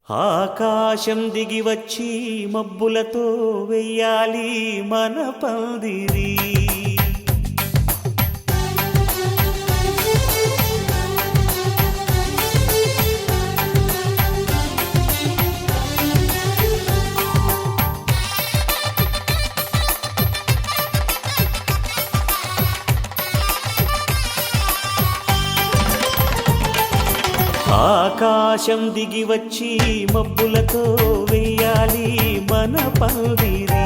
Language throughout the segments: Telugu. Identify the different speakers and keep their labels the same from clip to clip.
Speaker 1: ఆకాశం దిగి వచ్చి మబ్బులతో వెయ్యాలి మన పందిరి. ఆకాశం దిగి వచ్చి మబ్బులతో వెయ్యాలి మన పందిరి.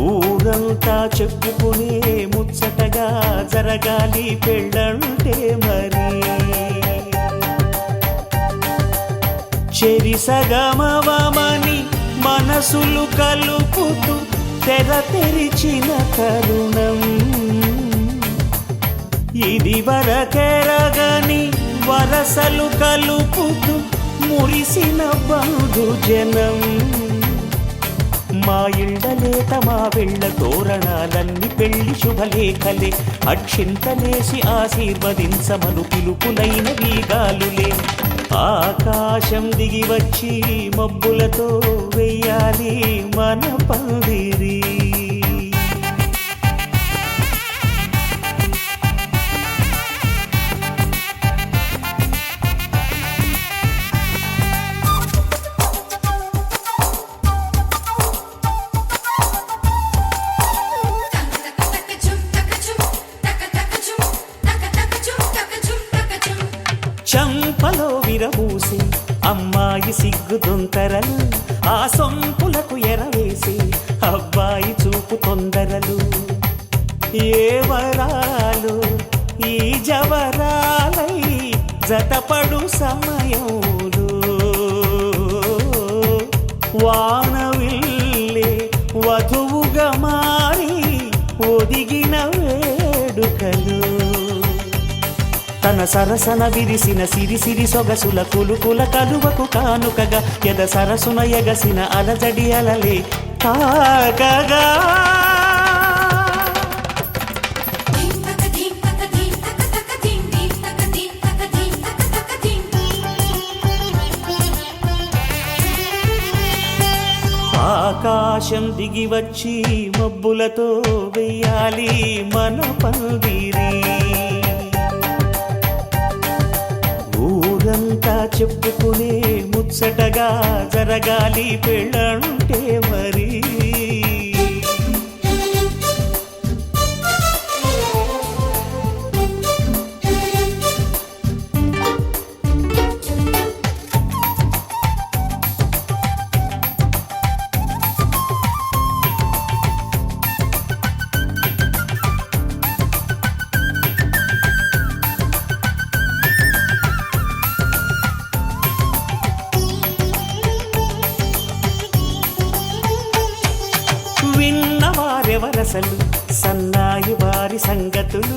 Speaker 1: ఊరంతా చెప్పుకునే ముచ్చటగా జరగాలి పెళ్ళంటే మరి. చెరిసగమవమని మనసులు కలుపుతూ తెర తెరిచిన తరుణం ఇది వరకెరగని వరసలు కలుపుతూ మురిసిన బంధుజనం. మా ఇళ్ళలేత మా వెళ్ళ తోరణాలన్నీ పెళ్లి శుభలేఖలే. అక్షింతలేసి ఆశీర్వదించమను పిలుపులైన వీగాలులే. ఆకాశం దిగి వచ్చి మబ్బులతో వెయ్యాలి మన పందిరి. చంపలో విరబూసి అమ్మాయి సిగ్గుదొంతరలు, ఆ సొంపులకు ఎరవేసి అబ్బాయి చూపు తొందరలు. ఏ వరాలు ఈ జవరాలై జతపడు సమయంలో వానవిల్లే వధువుగా మారి ఒదిగిన వేడుకలు. తన సరసన విరిసిన సిరిసిరి సొగసుల కులుకుల కలువకు కానుకగా ఎద సరసున ఎగసిన అలజడి అలలే తాకగా. ఆకాశం దిగి వచ్చి మబ్బులతో వెయ్యాలి మన పందిరి. ఊరంతా చెప్పుకునే ముచ్చటగా జరగాలి పెళ్ళంటే మరి. విన్నవారెవరసలు సన్నాయి వారి సంగతులు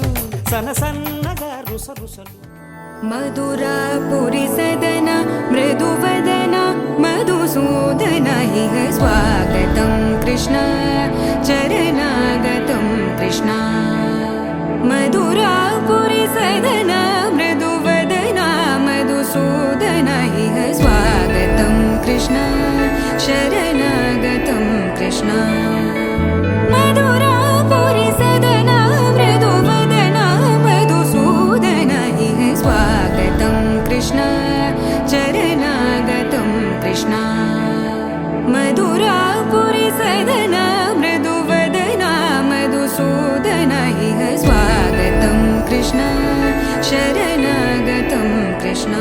Speaker 1: సనసన్నగా రుసరుసలు.
Speaker 2: మధురాపురి సదన మృదువదన మధుసూదన ఇహ స్వాగతం కృష్ణ చరణాగతం కృష్ణ. మధురాపురి సదన మృదువదన మధుసూదన ఇహ స్వాగతం కృష్ణ శరణాగతం కృష్ణ. మధురాపురి సదన మృదువదన మధుసూదన ఇహ స్వాగతం కృష్ణ చరణాగతం కృష్ణ. మధురాపురి సదన మృదువదన మధుసూదన ఇహ స్వాగతం కృష్ణ శరణాగతం కృష్ణ.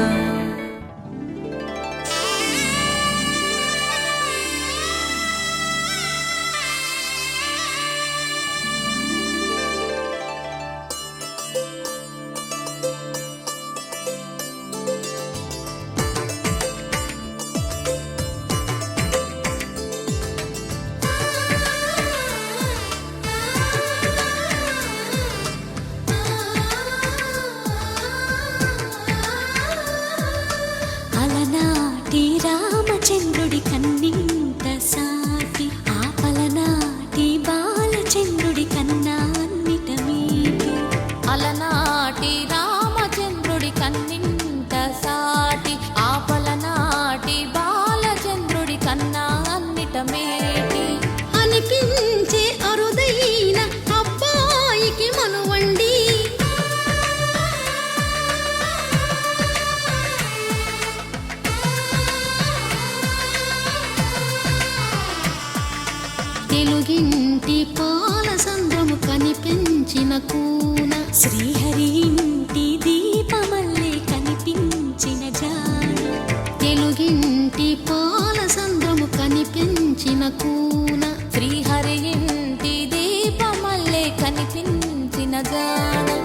Speaker 3: తెలుగింటి పాల సంద్రము కనిపించిన కూన
Speaker 4: శ్రీహరి ఇంటి దీపమల్లే కనిపించిన గానం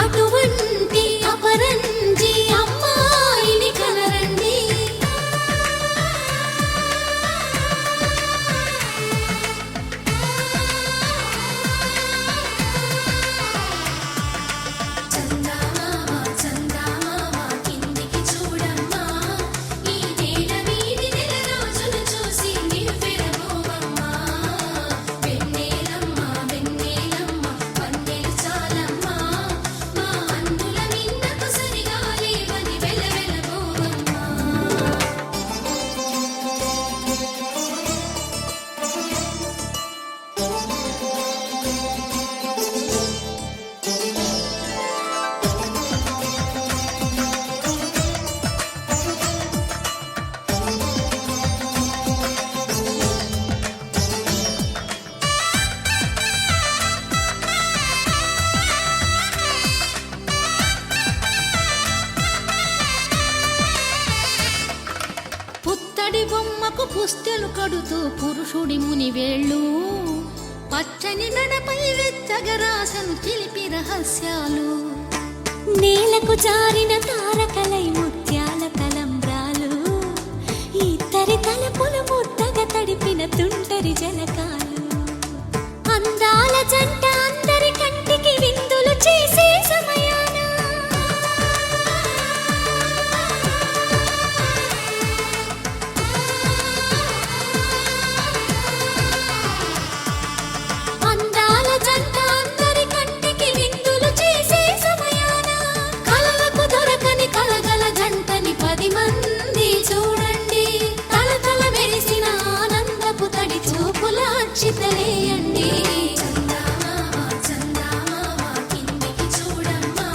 Speaker 3: అటువంటి అపరంజి అమ్మాయిని కనరండి. చందమామ చందమామ కిందికి చూడమ్మా, ఈ నేల మీది నెల రోజులు చూసి నివ్వెరబోవమ్మా. వెన్నెలమ్మ వెన్నెలమ్మ వన్నెలు చాలమ్మా, మా అందుల నిన్నకు సరిగా లేవని వెలవెలబోవమ్మా. పుత్తడి బొమ్మకు పుస్తెలు కడుతూ పురుషుడి ముని వేళ్ళు, పచ్చని నడపై వెచ్చగరాసను చిలిపి రహస్యాలు.
Speaker 5: నేలకు జారిన తారకలై ముత్యాల తలంబ్రాలు, ఇద్దరి తలపులు ముద్దగా తడిపిన తుంటరి జలకాలు. అందాల జంట అందరి కంటికి విందులు చేసే సమయాన అందాల జంట అందరి కంటికి విందులు చేసే సమయాన కలలకు దొరకని కలగల జంటని 10 మంది చూడండి. తలతల మెరిసిన ఆనందపు తడి చూపుల అక్షితలేయండి. చందమామ చందమామ కిందికి చూడమ్మా,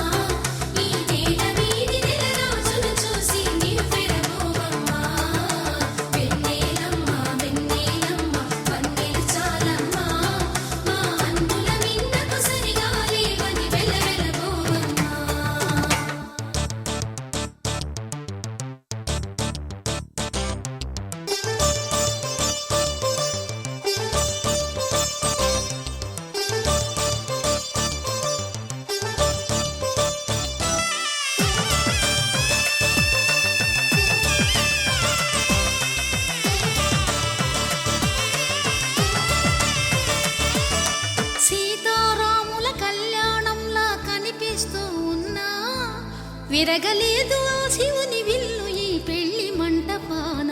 Speaker 5: ఈ నేల మీది నెల రోజులు చూసి నివ్వెరబోవమ్మా. వెన్నెలమ్మ వెన్నెలమ్మ వన్నెలు చాలమ్మా, మా అందుల నిన్నకు సరిగా లేవని వెలవెలబోవమ్మా. సీతారాముల కళ్యాణంలా కనిపిస్తూ ఉన్నా, విరగలేదు ఆ శివుని విల్లు ఈ పెళ్లి మంటపాన.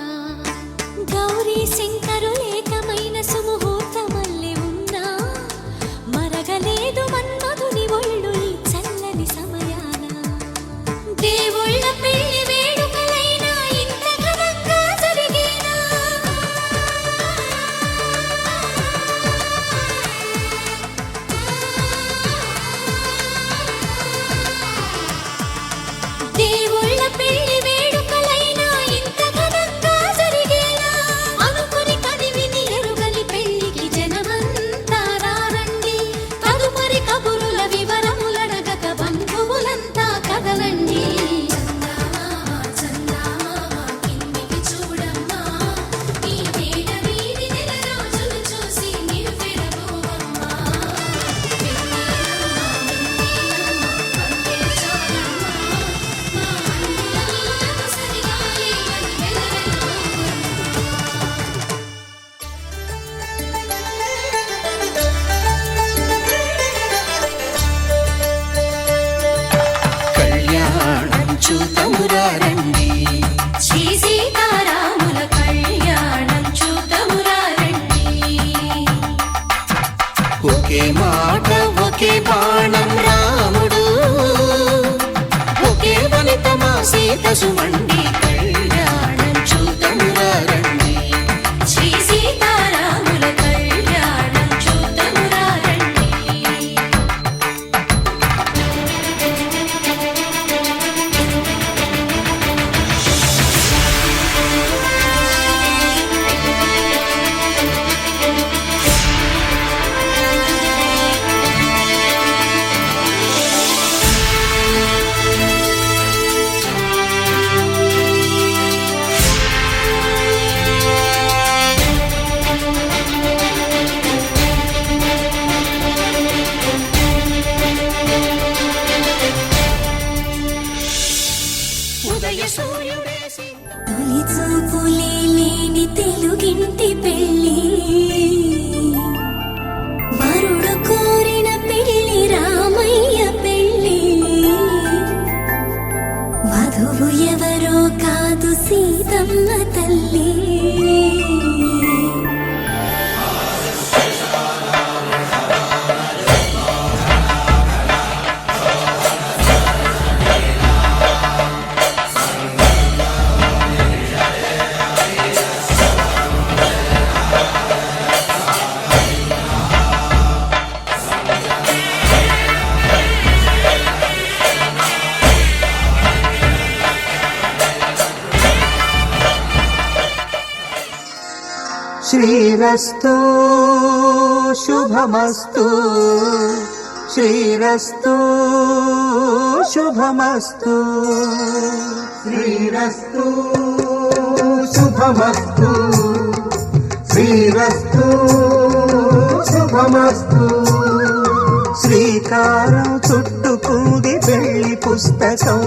Speaker 5: గౌరీ శంకరులేకమైన సుముహూర్తమల్లె ఉన్నా, మరగలేదు మన్మధుని ఒళ్ళు ఈ చల్లని సమయాన. దేవుళ్ళ పెళ్లి వేడుకలైనా ఇంత ఘనంగా జరిగేనా? దేవుళ్ళ పెళ్లి వేడుకలైనా ఇంత ఘనంగా జరిగేనా? అనుకుని కనివిని ఎరుగని పెళ్లికి జనమంతా రారండి. తదుపరి కబురుల వివరములడగక బంధువులంతా కదలండి. చందమామ చందమామ కిందికి చూడమ్మా, ఈ నేల మీది నెల రోజులు చూసి నివ్వెరబోవమ్మా. వెన్నెలమ్మ వెన్నెలమ్మ వన్నెలు చాలమ్మా, మా అందుల నిన్నకు సరిగా లేవని వెలవెలబోవమ్మా.
Speaker 1: కళ్యాణం చూతమురారండి,
Speaker 3: శ్రీ సీతారాముల కళ్యాణం చూతమురా రండి.
Speaker 1: ఒకే మాట ఒకే బాణం రాముడు, ఒకే వనిత మా సీత సుమండి. కళ్యాణం చూతమురారండి,
Speaker 3: శ్రీ సీతారాముల కళ్యాణం చూతమురా రండి.
Speaker 1: ఉదయ సూర్యుడేసి
Speaker 5: తొలి చూపులే లేని తెలుగింటి పెళ్ళి వరుడు కోరిన పెళ్ళి రామయ్య పెళ్ళి వధువు ఎవరో కాదు సీతమ్మ తల్లి
Speaker 6: శ్రీరస్తు శుభమస్తు శ్రీరస్తు శుభమస్తు శ్రీరస్తు శుభమస్తు శ్రీరస్తు శుభమస్తు శ్రీకారం చుట్టుకుంది పెళ్లి పుస్తకం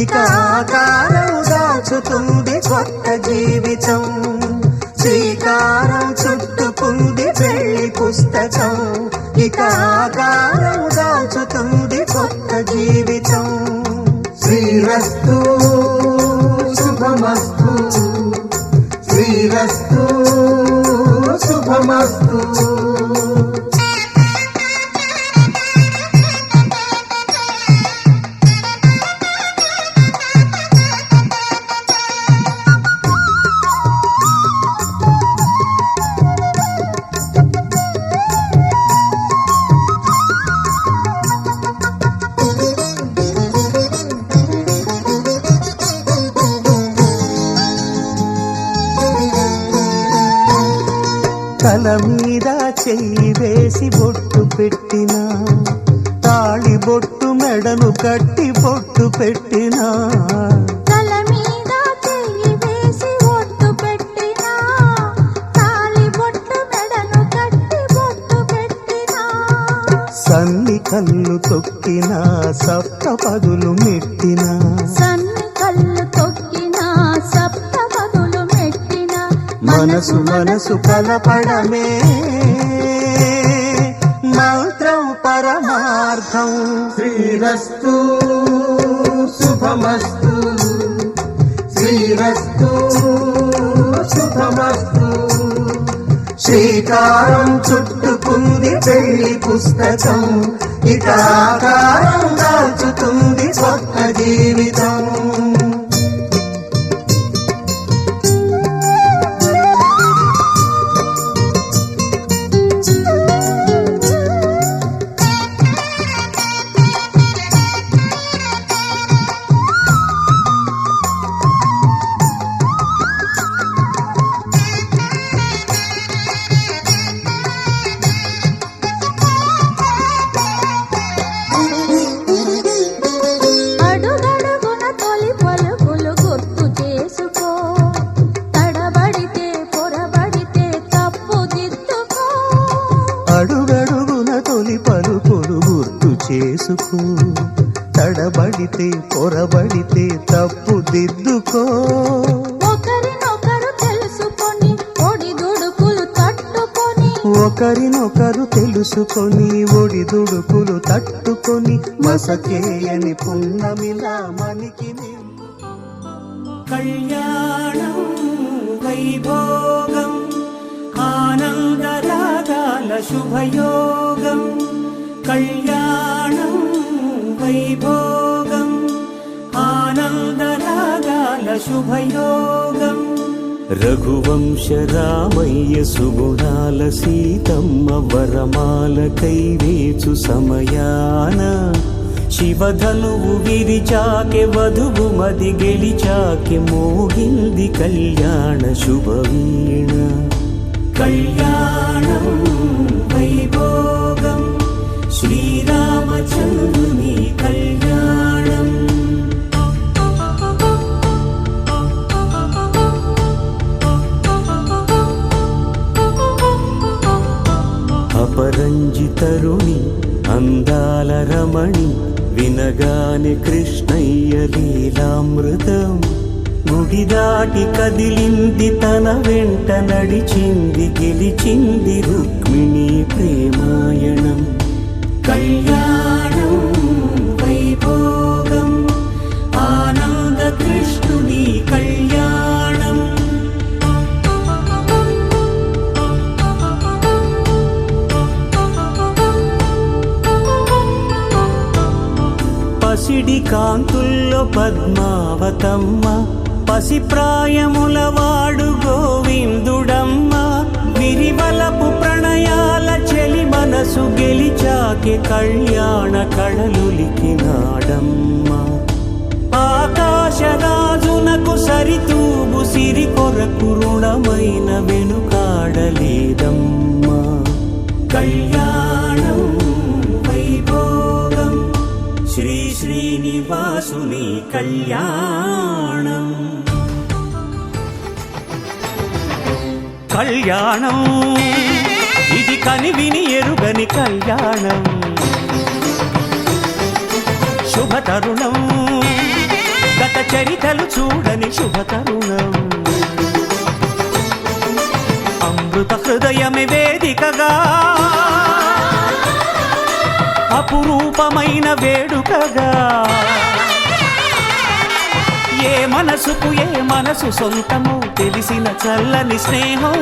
Speaker 6: ఇక ఆకారం దాచుతుంది కొత్త జీవితం శ్రీకారం చుట్టుకుంది పెళ్లి పుస్తకం ఇక ఆకారం దాచుతుంది కొత్త జీవితం శ్రీరస్తు శుభమస్తు శ్రీరస్తు శుభమస్తు తల మీద చెయ్యి వేసి బొట్టు పెట్టినా తాళి బొట్టు మెడను కట్టి బొట్టు పెట్టినా
Speaker 5: తల మీద చెయ్యి వేసి బొట్టు పెట్టినా తాళి బొట్టు మెడను కట్టి బొట్టు పెట్టినా
Speaker 6: సన్ని కళ్ళు తొక్కినా సప్త పదులు మెట్టినా
Speaker 5: సన్ని కళ్ళు తొక్కినా సప్త పదులు మెట్టినా
Speaker 6: మనసు మనసు కలపడమే మంత్రం పరమార్థం శ్రీరస్తు శుభమస్తు శ్రీరస్తు శుభమస్తు శ్రీకారం చుట్టుకుంది పెళ్లి పుస్తకం ఇక ఆకారం దాల్చుతుంది కొత్త జీవితం
Speaker 5: అడుగడుగున తొలి పలుకులు గుర్తు చేసుకో తడబడితే పొరబడితే తప్పు దిద్దుకో
Speaker 6: అడుగడుగున తొలి పలుకులు గుర్తు చేసుకో తడబడితే పొరబడితే తప్పు దిద్దుకో
Speaker 5: ఒకరినొకరు తెలుసుకొని ఒడిదుడుకులు తట్టుకొని
Speaker 6: ఒకరినొకరు తెలుసుకొని ఒడిదుడుకులు తట్టుకొని మసకేయని పున్నమిలా మనికి కళ్యాణం వైభోగం ఆనందరాగాల శుభయోగం కళ్యాణం వైభోగం ఆనందరాగాల శుభయోగం రఘువంశ రామయ్య సుగుణాల సీతమ్మ వరమాల కైవేచు సమయాన శివధనువు విరిచాకె వధువు మది గెలిచాకె మోగింది కళ్యాణ శుభవీణ కళ్యాణం వైభోగం శ్రీరామచంద్రుని కళ్యాణం అపరంజి తరుణి అందాల రమణి వినగానే కృష్ణయ్య లీలామృతం గుడి దాటి కదిలింది తన వెంట నడిచింది గెలిచింది రుక్మిణి ప్రేమాయణం కళ్యాణం వైభోగం ఆనంద కృష్ణుని కళ్యాణం పసిడి కాంతుల్లో పద్మావతమ్మ పసిప్రాయముల వాడు గోవిందుడమ్మ విరివలపు ప్రణయాల చెలి మనసు గెలిచాకే కళ్యాణ కళలులికినాడమ్మ ఆకాశరాజునకు సరితూగు సిరి కొరకు రుణమైన వెనుకాడలేదమ్మా కళ్యాణం వైభోగం శ్రీ శ్రీనివాసుని కళ్యాణం కళ్యాణం ఇది కనివిని ఎరుగని కళ్యాణం శుభతరుణం గత చరితలు చూడని శుభతరుణం అమృత హృదయమే వేదికగా అపురూపమైన వేడుకగా ఏ మనసుకు ఏ మనసు సొంతమో తెలిసిన చల్లని స్నేహం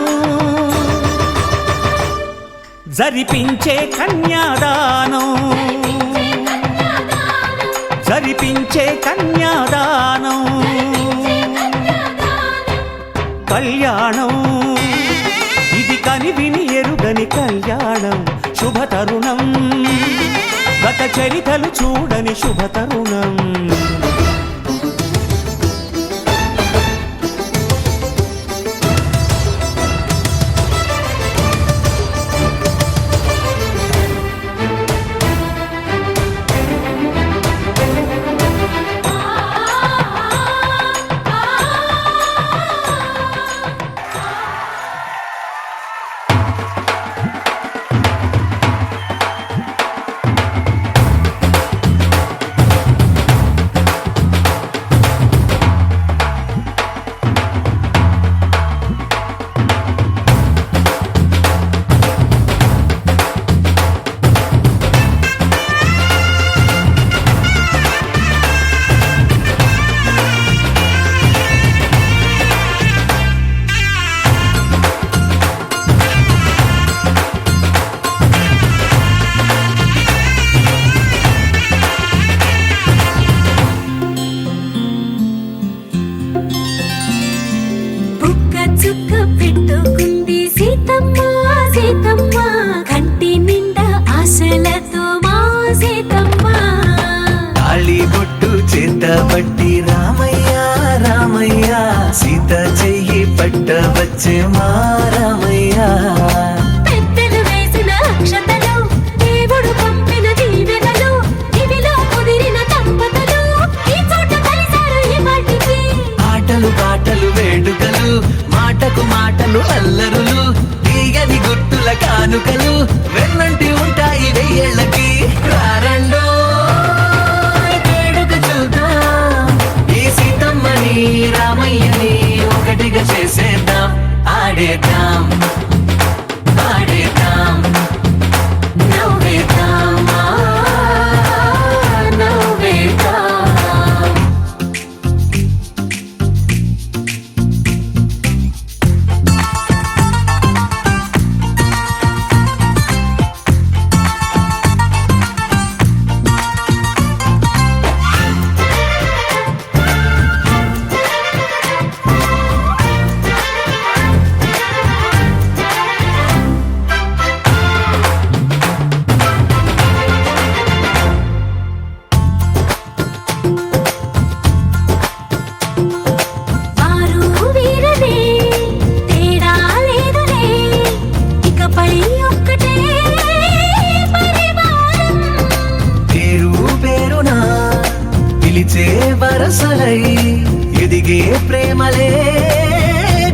Speaker 6: జరిపించే కన్యాదానం జరిపించే కన్యాదానం కళ్యాణం ఇది కనివిని ఎరుగని కళ్యాణం శుభతరుణం గత చరితలు చూడని శుభతరుణం
Speaker 7: బట్టి రామయ్య రామయ్య సీత చెయ్యి పట్ట వచ్చే మా రామయ్య
Speaker 3: పెద్దలు వేసిన అక్షతలు దేవుడు పంపిన దీవెనలు ఇవిలో కుదిరిన దంపతులు ఈ చోట కలిసారు ఈ వాటికి
Speaker 7: ఆటలు పాటలు వేడుకలు మాటకు మాటలు అల్లరులు తీయని గుర్తుల కానుకలు వెన్నంటి ఉంటాయి వెయ్యేళ్ళకి రారండో రామయ్యని ఒకటిగా చేసేద్దాం ఆడేద్దాం ఆడేద్దాం నవ్వేద్దాం నవ్వేద్దాం వరసలై ఎదిగే ప్రేమలే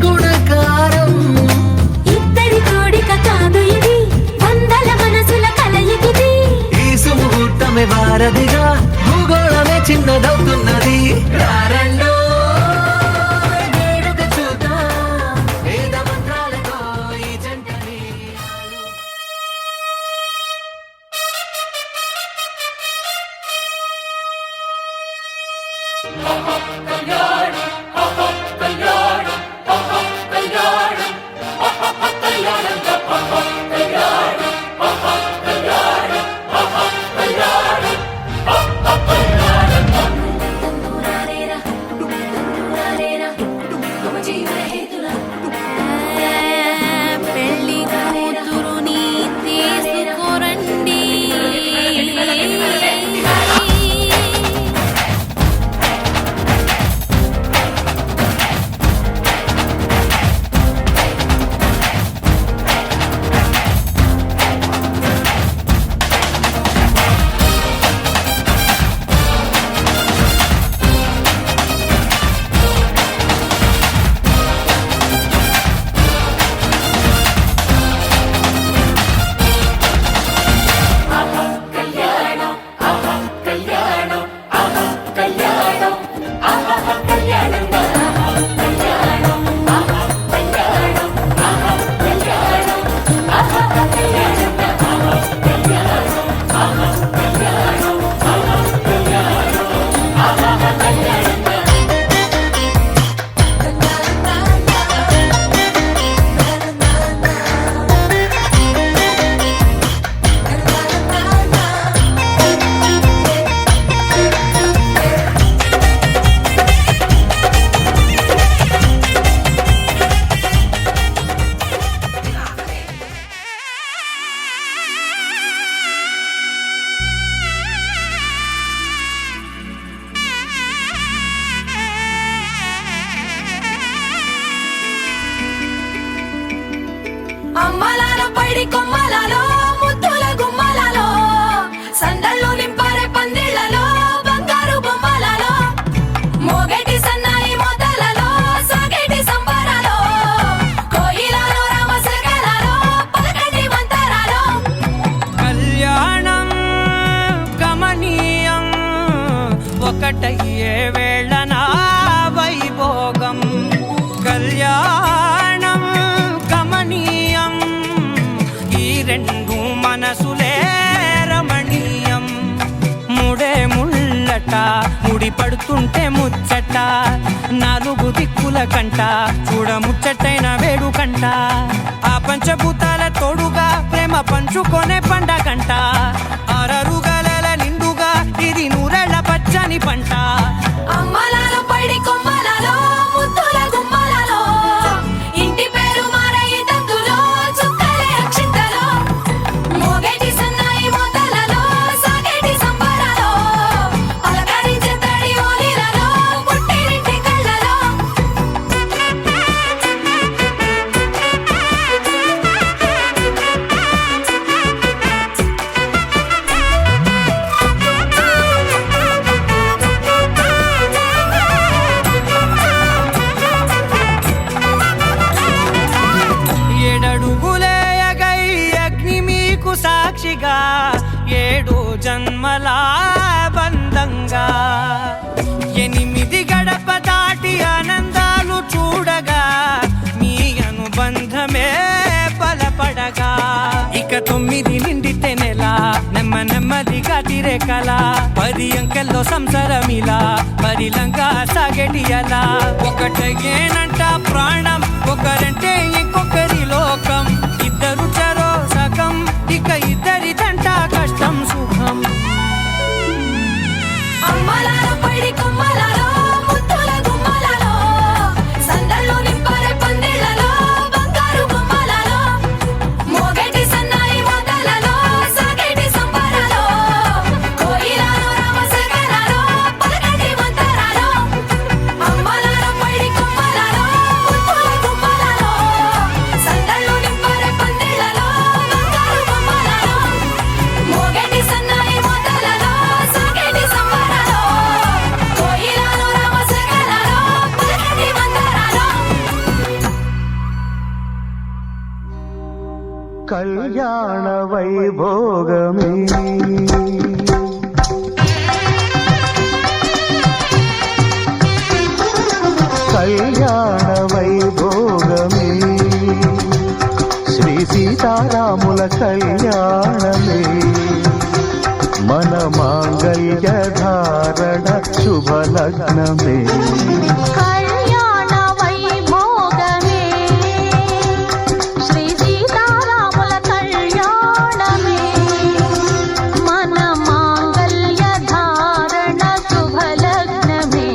Speaker 7: గుణకారం
Speaker 3: ఇద్దరి కోడిక కాదు ఇది వందల మనసుల కలయికిది
Speaker 7: ఈ వారధిగా భూగోళమే చిన్నదవుతున్నది. రారండో వేడుక చూద్దాం, వేద మంత్రాలతో ఈ జంటని.
Speaker 4: పెళ్లి కూతురుని తీసుకురండి.
Speaker 3: అమ్మలాల పైడి కొమ్మలలో ముద్దుల గుమ్మలలో సందళ్ళు నింపరే పందిళ్లలో బంగారు బొమ్మలలో మోగేటి సన్నాయి మొదలలో సాగేటి సంబరాలో కోయిలలో రామసగలలో పలకటి మంతరాలో.
Speaker 8: కళ్యాణం గమనీయం ఒకటయ్యే వేళ నా వైభోగం. కళ్యాణం గమనీయం ఈ రెండు మనసులే రమణీయం. ముడే ముళ్ళట ముడి పడుతుంటే ముచ్చట నాలుగు దిక్కుల కంట చూడ ముచ్చటైన వేడుకంట. ఆ పంచభూతాల తోడుగా ప్రేమ పంచుకొనే పండగంట. అరరుగలల నిండుగా ఇది నూరెళ్ళ పచ్చని పంట.
Speaker 3: అమ్మలాల పైడి కొమ్మలలో ముద్దుల గుమ్మలలో ఇంటి పేరు మారయి తందులో చుక్కలే అక్షింతలో మోగేటి సన్నాయి మొదలలో సాగేటి సంబరాలో పలకరించే తడి ఓలిలలో పుట్టినింటి కళ్ళలో.
Speaker 8: ఏడడుగులేయగై అగ్ని మీకు సాక్షిగా 7 జన్మల బంధంగా 8 గడప దాటి ఆనందాలు చూడగా మీ అనుబంధమే బలపడగా. ఇక 9 నిండితే నెల నెమ్మదిగా తిరే కల 10 అంకెల్లో సంసారమిలా పరిలంగా సాగేటి అలా. ఒకటేనంట ప్రాణం ఒకరంటే ఇంకొకరి లోకం. ఇద్దరు చరో సగం ఇక ఇద్దరిదంట కష్టం సుఖం.
Speaker 3: అమ్మలాల పైడి కొమ్మలలో ముద్దుల గుమ్మలలో సందళ్ళు నింపరే పందిళ్లలో బంగారు బొమ్మలలో మోగేటి సన్నాయి మొదలలో సాగేటి సంబరాలో కోయిలలో రామసగలలో పలకటి మంతరాలో. అమ్మలాల పైడి కొమ్మలలో ముద్దుల గుమ్మలలో సందళ్ళు నింపరే పందిళ్లలో బంగారు బొమ్మలలో మోగేటి సన్నాయి మొదలలో సాగేటి సంబరాలో కోయిలలో రామసగలలో పలకటి మంతరాలో.
Speaker 9: కళ్యాణ వైభోగమే కళ్యాణ వైభోగమే శ్రీ సీతారాముల కళ్యాణమే మన మాంగళ్య ధారణ శుభలగ్నమే
Speaker 5: కళ్యాణ వైభోగమే శ్రీ సీతారాముల కళ్యాణమే మన మాంగళ్య ధారణ శుభలగ్నమే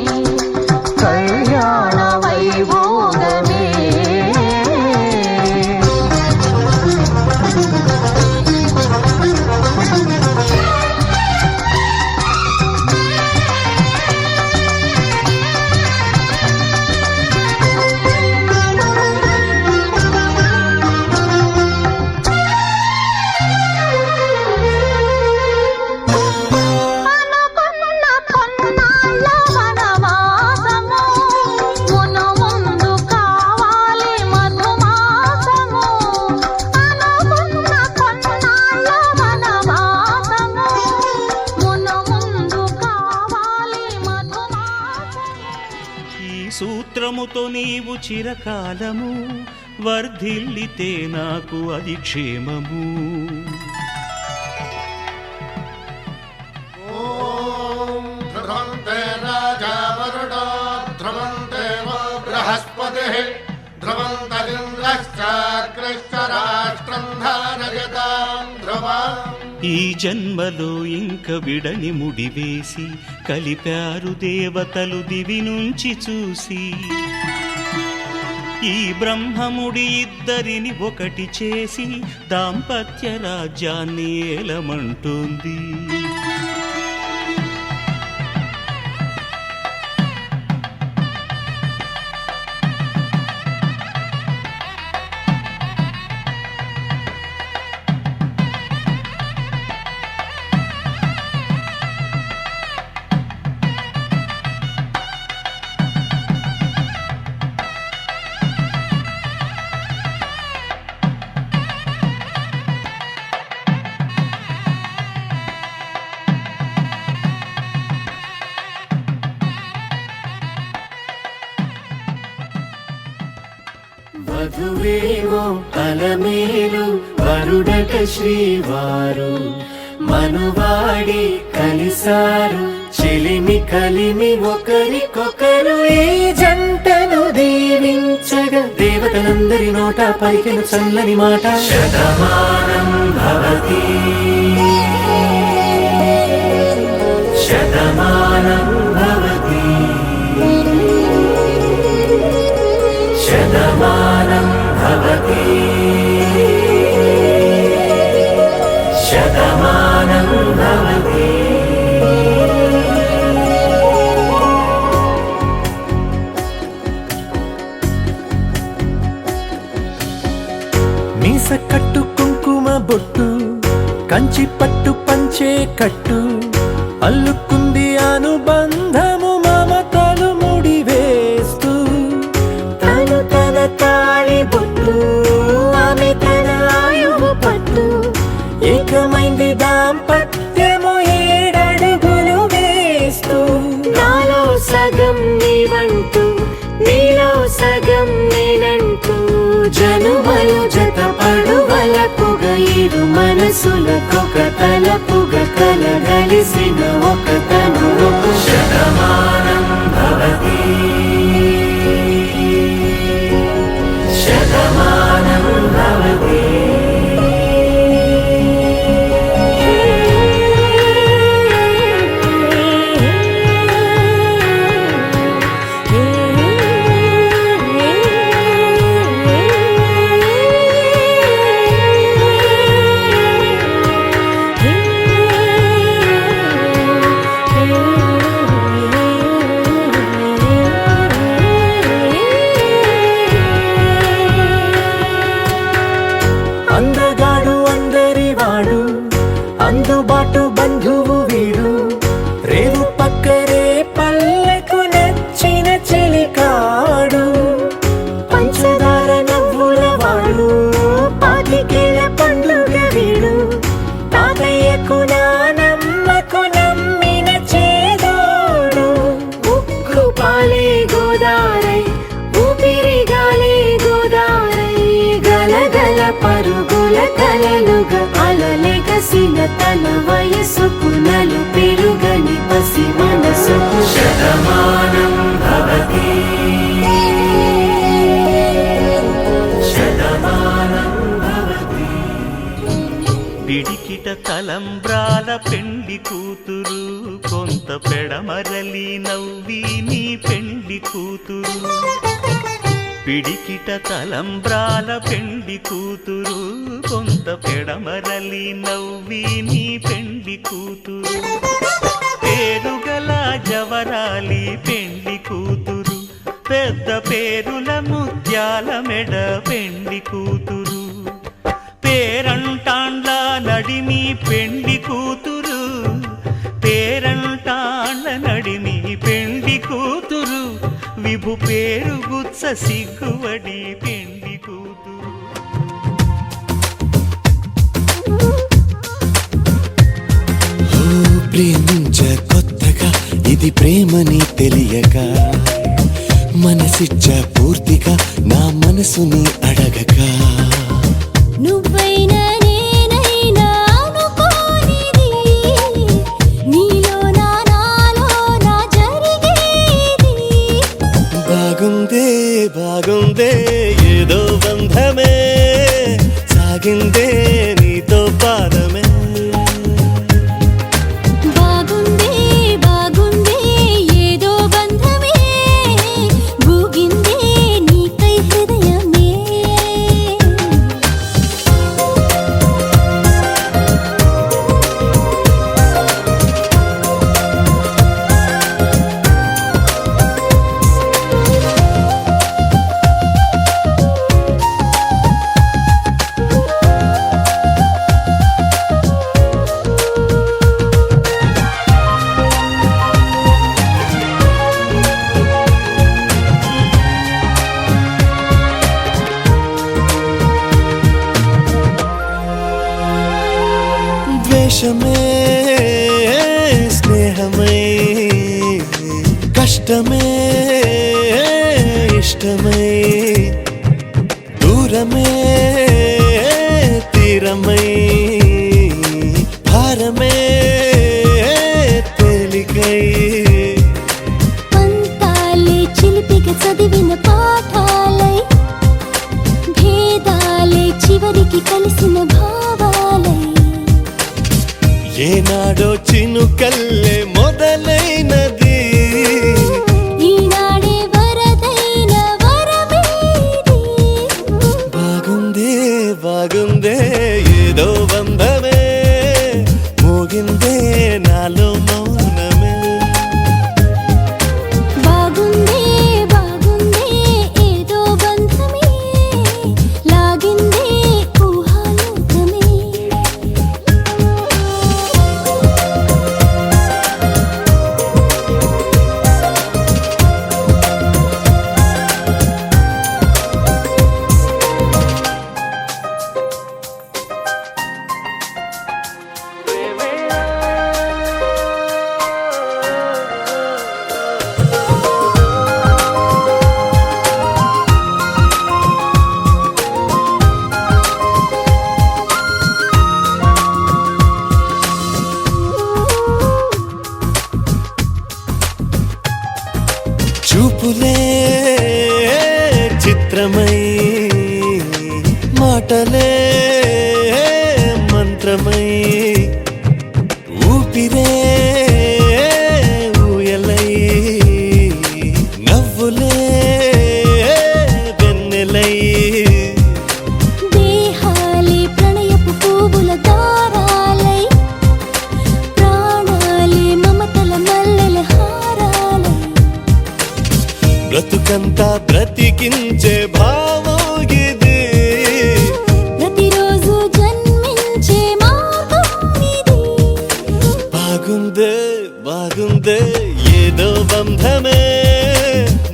Speaker 5: కళ్యాణ వైభోగమే అనుకున్న కొన్నాళ్ళ వనవాసము మును ముందు కావాలి మధుమాసము అనుకున్న కొన్నాళ్ళ వనవాసము మును ముందు కావాలి మధుమాసము
Speaker 6: ఈ సూత్రముతో నీవు చిరకాలము వర్ధిల్లితే నాకు అది క్షేమము.
Speaker 7: ధ్రువంతే రాజా వరుడో ధ్రువంతే వో బృహస్పతిః ధ్రువంతరింద్రశ్చాగ్రశ్చ రాష్ట్రం ధారయతాం ధ్రువం.
Speaker 6: ఈ జన్మలో ఇంక విడని ముడివేసి కలిపారు దేవతలు దివి నుంచి చూసి ఈ బ్రహ్మముడి ఇద్దరిని ఒకటి చేసి దాంపత్య రాజ్యాన్ని ఏలమంటుంది.
Speaker 1: వధువేవో అలమేలు వరుడట శ్రీవారు మనువాడి కలిసారు చెలిమి కలిమి ఒకరికొకరు ఈ జంటను దీవించగా దేవతలందరి నోట పలికిన చల్లని మాట శతమానం భవతి శతమానం భవతి శతమానం భవతి శతమానం భవతి.
Speaker 9: మీస కట్టు కుంకుమ బొట్టు కంచి పట్టు పంచే కట్టు అల్లుకుంది అనుబంధము మమతలు ముడివేస్తూ
Speaker 1: తను తన తాళి బొట్టు ఆమె తన ఆయువు పట్టు
Speaker 9: ఏకమైంది దాంపత్యము ఏడడుగులు వేస్తూ
Speaker 1: నాలో సగం నీవంటూ నీలో సగం నేనంటూ జనుమలు జత పడువలపుగ ఇరు మనసులకొక తలపుగ కలగలిసిన ఒక తను శతమానం భవతి శతమానం భవతి. పరుగుల కలలుగా అలలెగసిన తన వయసుకు నలు పెరుగని పసి మనసుకు శతమానం భవతి శతమానం భవతి.
Speaker 6: పిడికిట తలంబ్రాల పెండి కూతురు కొంత పెడమరలి నవ్వి నీ పెండి కూతురు. పిడికిట తలంబ్రాల పెండి కూతురు కొంత పెడమరలి నవ్వి నీ పెండి కూతురు. పేరుగల జవరాలి పెండి కూతురు పెద్ద పేరుల ముత్యాల మెడ పెండి కూతురు. పేరంటాండ్ల నడిమి పెండి కూతురు పేరంటాండ్ల నడిమి పెండి కూతురు. విభు పేరు గుత్స సిగ్గువడి పెండి కూతురు.
Speaker 9: ప్రేమించ కొత్తగా ఇది ప్రేమని తెలియక మనసిచ్చ పూర్తిగా నా మనసుని అడగక
Speaker 5: నువ్వైనా నేనైనా అనుకోనిది నీలో నాలో నా జరిగేది.
Speaker 9: బాగుందే బాగుందే ఏదో బంధమే సాగిందే నీతో పాదమే.
Speaker 5: బాగుందే బాగుందే ఏదో బంధమే గూగిందే నీకై హృదయమే.
Speaker 9: ద్వేషమే స్నేహమై కష్టమే ఇష్టమై దూరమే తీరమై భారమే తేలికై.
Speaker 5: పంతాలే చిలిపిగా చదివిన పాఠాలై భేదాలే చివరికి కలిసిన భావాలై.
Speaker 9: ఏనాడో చినుకల్లే మొదలైనది
Speaker 5: ఈనాడే వరదైన వరమేది.
Speaker 9: బాగుందే బాగుందే ఏదో బంధమే మోగిందే నాలో మౌనమే.
Speaker 5: బాగుందే బాగుందే ఏదో బంధమే లాగిందే ఊహాలోకమే.
Speaker 9: చూపులే చిత్రమై మాటలే మంత్రమై ఊపిరే ఊయలై నవ్వులే వెన్నెలై.
Speaker 5: దేహాలే ప్రణయపు పువ్వుల దారాలై ప్రాణాలే మమతల మల్లెల హారాలై.
Speaker 9: బ్రతుకంతా బ్రతికించే భావం ఇది
Speaker 5: ప్రతిరోజు జన్మించే మార్గం ఇది.
Speaker 9: బాగుందే బాగుందే ఏదో బంధమే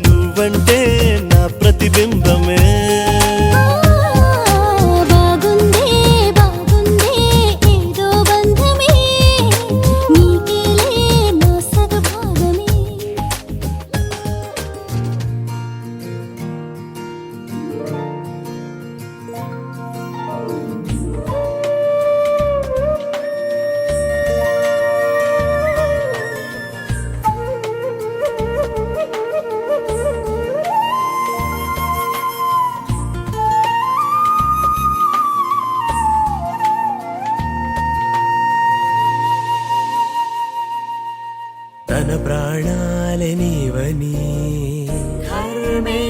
Speaker 9: నువ్వంటే నా ప్రతిబింబమే.
Speaker 5: బాగుందే బాగుందే ఏదో బంధమే నీకేలే నా సగభాగమే.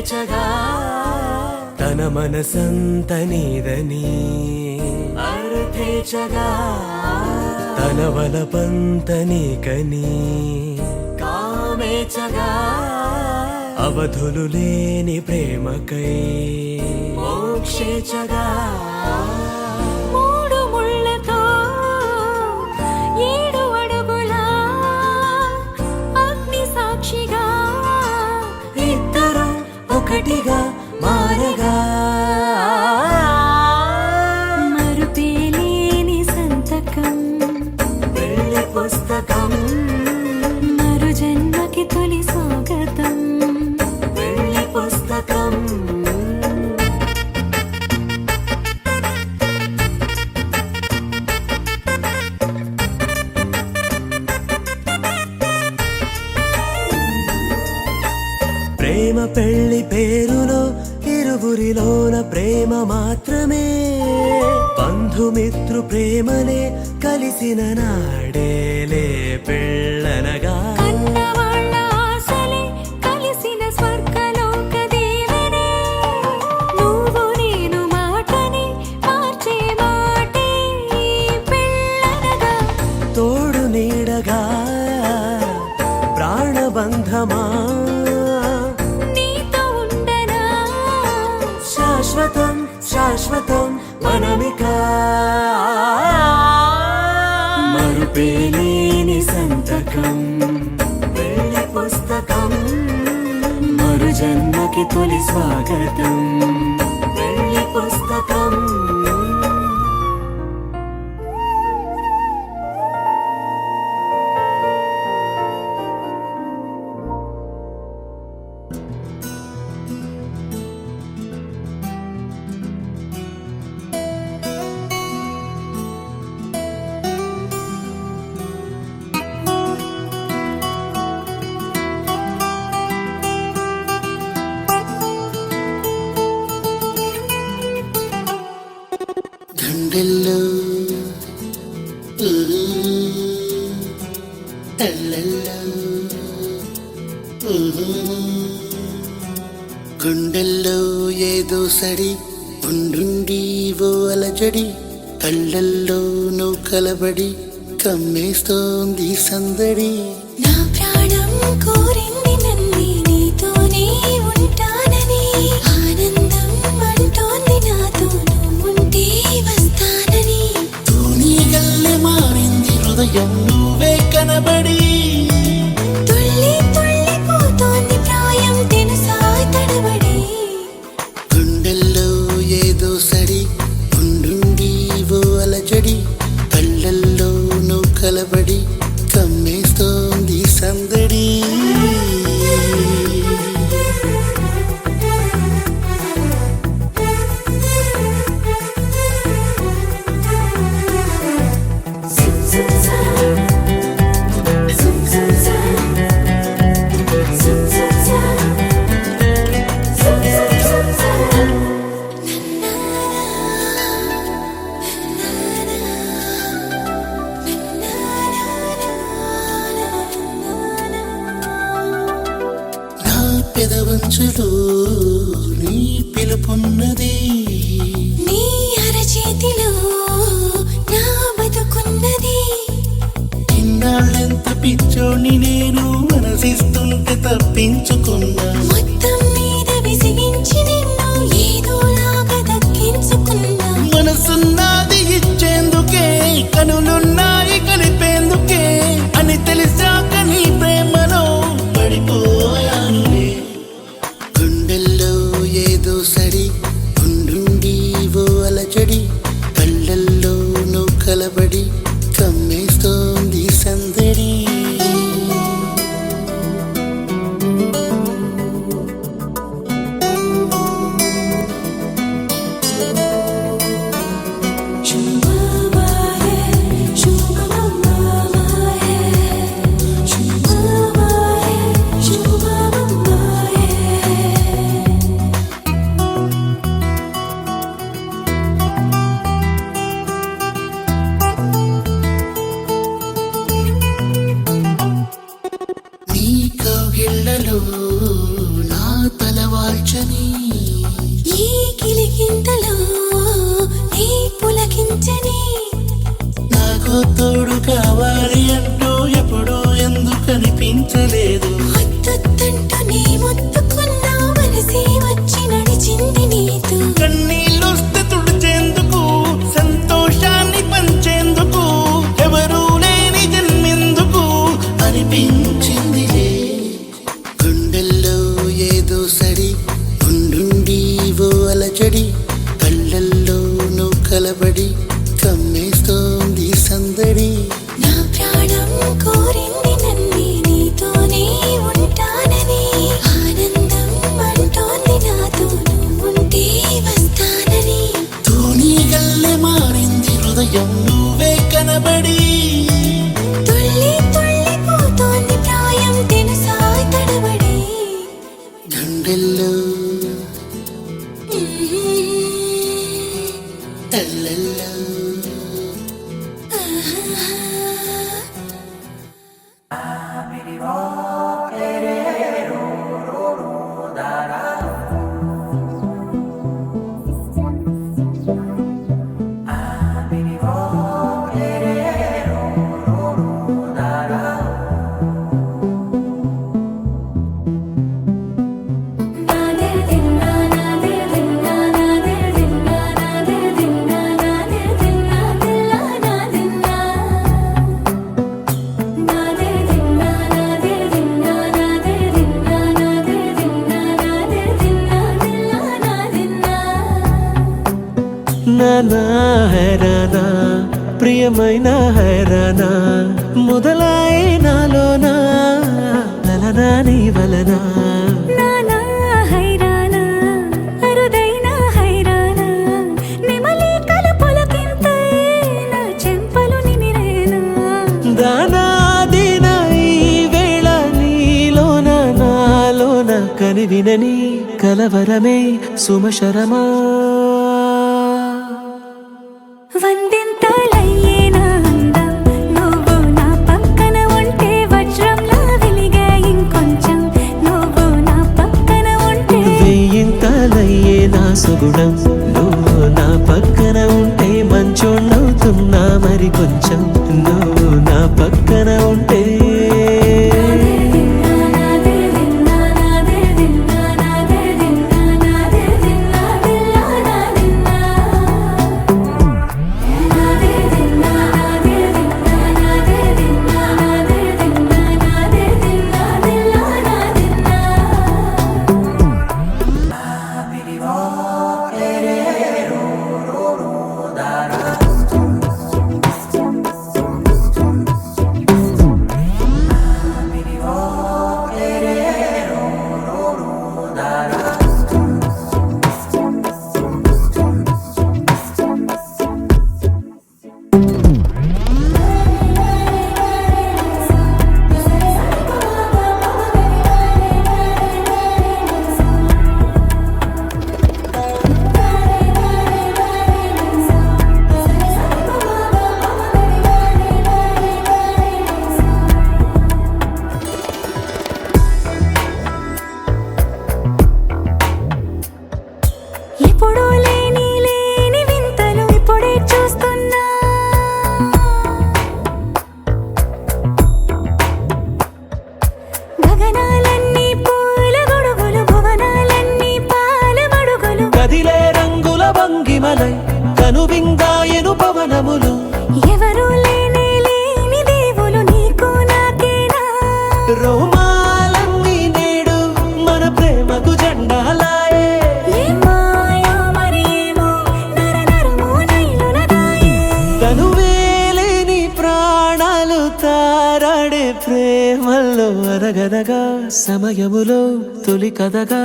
Speaker 1: తేచగా
Speaker 9: తన మనసంత నీదని
Speaker 1: అర్థేచగా
Speaker 9: తన వలపంత నీకని
Speaker 1: కామేచగా
Speaker 9: అవధులు లేని ప్రేమకై
Speaker 1: మోక్షేచగా
Speaker 5: మూడు ముళ్ళతో 7 అడుగుల అగ్ని సాక్షిగా
Speaker 1: ఇద్దరు ఒకటిగా మారగా
Speaker 5: మరుపేలేని సంతకం
Speaker 1: పెళ్లి పుస్తకం
Speaker 5: మరు జన్మకి తొలి స్వాగతం
Speaker 1: పెళ్లి పుస్తకం
Speaker 9: ప్రేమ పెళ్లి పేరులో ఇరువురిలోన ప్రేమ మాత్రమే బంధుమిత్రు ప్రేమనే కలిసిన నాడేలే పెళ్ళనగా
Speaker 5: కన్నవాళ్ళ ఆశలే కలిసిన స్వర్గలోక దీవెనే నువ్వు నేను మాటని మార్చే మాటే పెళ్ళనగా
Speaker 9: తోడు నీడగా ప్రాణబంధమా
Speaker 5: నీతో ఉండనా
Speaker 1: శాశ్వతం శాశ్వతం మనమిక
Speaker 9: మరుపేలేని సంతకం
Speaker 1: పెళ్లి పుస్తకం
Speaker 9: మరు జన్మకి తొలి స్వాగతం
Speaker 1: పెళ్లి పుస్తకం
Speaker 10: గుండెల్లో అల్లల్లో గుండెల్లో ఏదో సడి ఉండుండి ఓ అలజడి కళ్ళల్లో నువ్వు కలబడి కమ్మేస్తోంది సందడి
Speaker 5: నా ప్రాణం కోరింది నన్ను నీతోనే ఉంటానని ఆనందం అంటోంది నాతో నువ్వుంటే వస్తానని
Speaker 10: తూనీ గల్లె మారింది హృదయం నువ్వే కనబడి
Speaker 5: తుళ్ళి తుళ్ళిపోతోంది ప్రాయం తెలుసా తడబడి
Speaker 10: గుండెల్లో ఏదో సడి ఉండుండి ఓ అలజడి కళ్ళల్లో నువ్వు కలబడి కమ్మేస్తోంది సందడి నా పెదవంచులో నీ పిలుపున్నది
Speaker 5: నీ అరచేతిలో నా బతుకున్నది
Speaker 10: ఇన్నాళ్ళెంత పిచ్చోని నేను మనసిస్తుంటే తప్పించుకున్నా
Speaker 5: మొత్తం మీద విసిగించి నిన్ను ఏదోలాగా దక్కించుకున్నా
Speaker 10: మనసున్నది ఇచ్చేందుకే కనులున్నాయి కలిపేందుకే అని తెలిసాక నీ ప్రేమలో పడిపోయానులే గుండెల్లో ఏదో సడి ఉండుండి ఓ అలజడి కళ్ళల్లో నువ్వు కలబడి కమ్మేస్తోంది సందడి ఎల్లెల్లో ఎల్లెల్లో నానా హైరానా ప్రియమైన హైరానా మొదలాయి నాలోనా లలనా నీ వలనా
Speaker 5: నానా హైరానా అరుదైన హైరానా నెమలి కలుపులకింతై నా చెంపలు నిమిరేనా
Speaker 10: దానా దిన ఈ వేళ నీలోన నాలోన కనివినని కలవరమే సుమశరమా
Speaker 5: వందింతలయ్యే నా అందం నువ్వు నా పక్కన ఉంటే వజ్రంలా వెలిగే ఇంకొంచెం నువ్వు నా పక్కన ఉంటే
Speaker 10: వెయ్యింతలయ్యే నా సుగుణం నువ్వు నా పక్కన ఉంటే మంచోణ్ణవుతున్నా మరి కొంచెం నువ్వు నా పక్కన ఉంటే
Speaker 5: ఎప్పుడూ లేని వింతలు ఇప్పుడే చూస్తున్నా గగనాలన్నీ పూల గొడుగులు భువనాలన్నీ పాల మడుగులు
Speaker 10: కదిలే రంగుల భంగిమలై కనువిందాయను పవనములు
Speaker 5: ఎవరూ లేని దేవులు నీకు నాకేనా
Speaker 10: రోమాలన్నీ నేడు మన ప్రేమకు జెండాలాయే
Speaker 5: ఏ మాయో మరేమో నరనరమో నైలునదాయే
Speaker 10: తనువేలేని ప్రాణాలు తారాడే ప్రేమల్లో అనగనగా సమయములో తొలి కథగా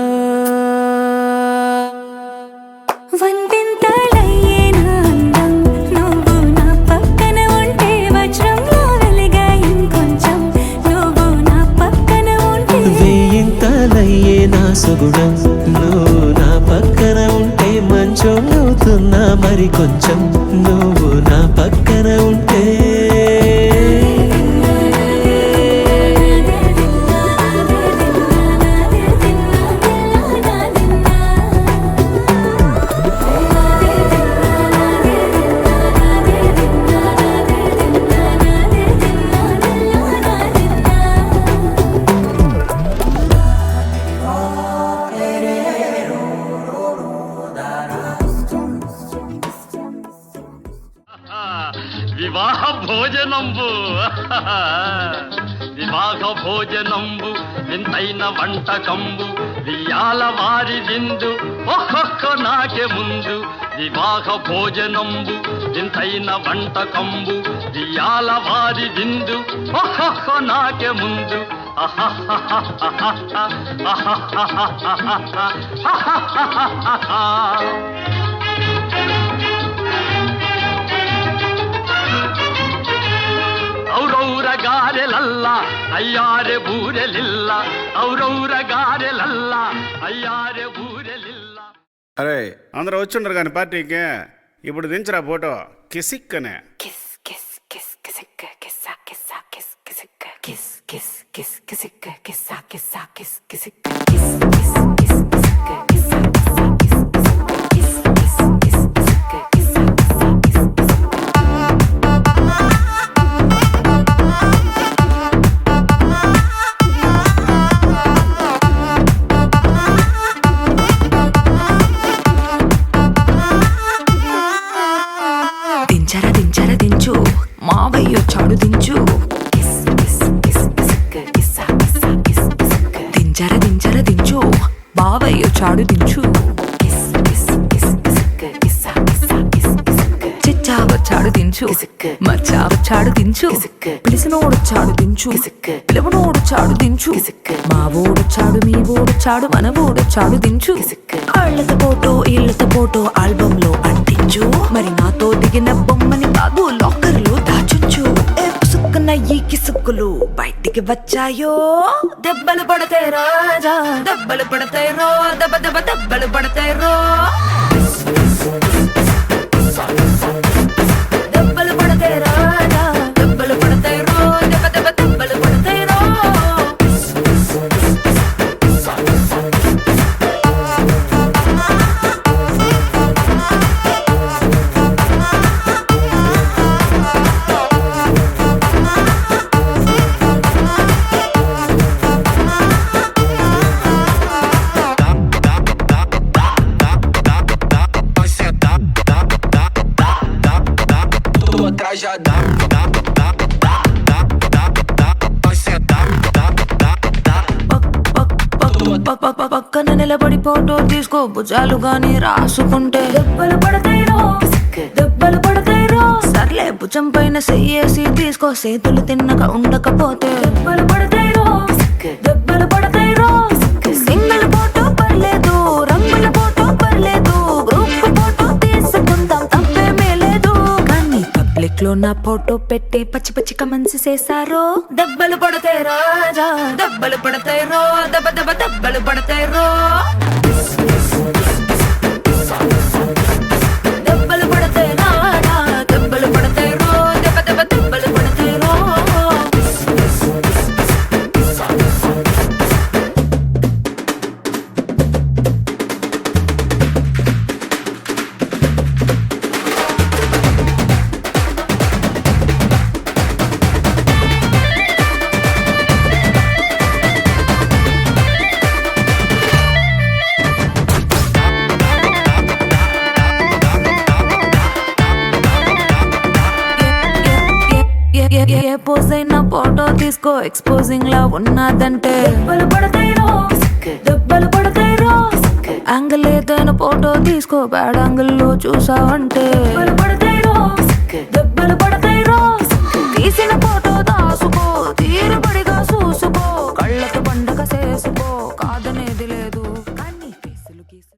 Speaker 5: వందింతలయ్యే నా అందం నువ్వు నా పక్కన ఉంటే వజ్రంలా వెలిగే ఇంకొంచెం నువ్వు నా పక్కన ఉంటే
Speaker 10: వెయ్యింతలయ్యే నా సుగుణం నువ్వు నా పక్కన ఉంటే మంచోణ్ణవుతున్నా మరి కొంచెం నువ్వు నా పక్కన ఉంటే
Speaker 11: వివాహ భోజనంబు వివాహ భోజనంబు వింతైన వంటకంబు వియాల వారి విందు ఒక్కొక్క నాకే ముందు వివాహ భోజనంబు వింతైన వంటకంబు వియాల వారి విందు ఒక్కొక్క నాకే ముందు ಔರೌರ ಗಾರೆಲಲ್ಲ ಅಯ್ಯಾರೆ ಬೂರೆಲಿಲ್ಲ ಔರೌರ ಗಾರೆಲಲ್ಲ అయ్యారే ఊరెలిల్ల.
Speaker 12: అరే అందరూ వచ్చిండ్రు కానీ పార్టీకి ఇప్పుడు దించరా ఫోటో కిసిక్కనే
Speaker 3: దించరా దించరా దించు మావయ్య వచ్చాడు దించు దించరా దించరా దించు బావయ్య వచ్చాడు దించు చిచ్చా వచ్చాడు దించు మచ్చా వచ్చాడు దించు పిలిసినోడొచ్చాడు దించు పిలవనోడొచ్చాడు దించు మా ఓడొచ్చాడు మీ ఓడొచ్చాడు మన ఓడొచ్చాడు దించు ఆళ్లతో ఫోటో ఇళ్లతో ఫోటో ఆల్బమ్ లో అంటించు మరి నాతో దిగిన బొమ్మని బాబు లాకర్ లో దాచుంచు పుసుక్కున్న ఈ కిసుక్కులు బయటికి వచ్చాయో దెబ్బలు పడతాయి రాజా దెబ్బలు పడతాయి రో దెబ్బ దెబ్బ దెబ్బలు పడతాయి రో దెబ్బలు పడతాయి రాజా దెబ్బలు పడతాయి రో దెబ్బ దెబ్బ దెబ్బలు పడతాయి రో పక్కన నిలబడి ఫోటో తీసుకో భుజాలు గాని రాసుకుంటే దెబ్బలు పడతాయిరో దెబ్బలు పడతాయిరో సర్లే భుజం పైన చెయ్యేసి తీసుకో చేతులు తిన్నక ఉండకపోతే దెబ్బలు పడతాయిరో దెబ్బలు పడతాయిరో సింగిల్ ఫోటో పర్లేదు రంగుల ఫోటో పర్లేదు గ్రూప్ ఫోటో తీసుకుందాం తప్పేమీ లేదు కానీ పబ్లిక్ లో నా ఫోటో పెట్టి పచ్చి పచ్చి కమెంట్స్ చేశారో దెబ్బలు పడతాయి రాజా దెబ్బలు పడతాయి రో దెబ్బ దెబ్బ దెబ్బలు పడతాయి రో దెబ్బలు పడతాయి రాజా దెబ్బలు పడతాయి రో దెబ్బ దెబ్బ దెబ్బలు పడతాయి రో ఏ పోజ్ అయినా ఫోటో తీసుకో ఎక్స్పోజింగ్ లా ఉన్నదంటే దెబ్బలు పడతాయిరో దెబ్బలు పడతాయిరో యాంగిల్ ఏదైనా ఫోటో తీసుకో బ్యాడ్ యాంగిల్ లో చూసావంటే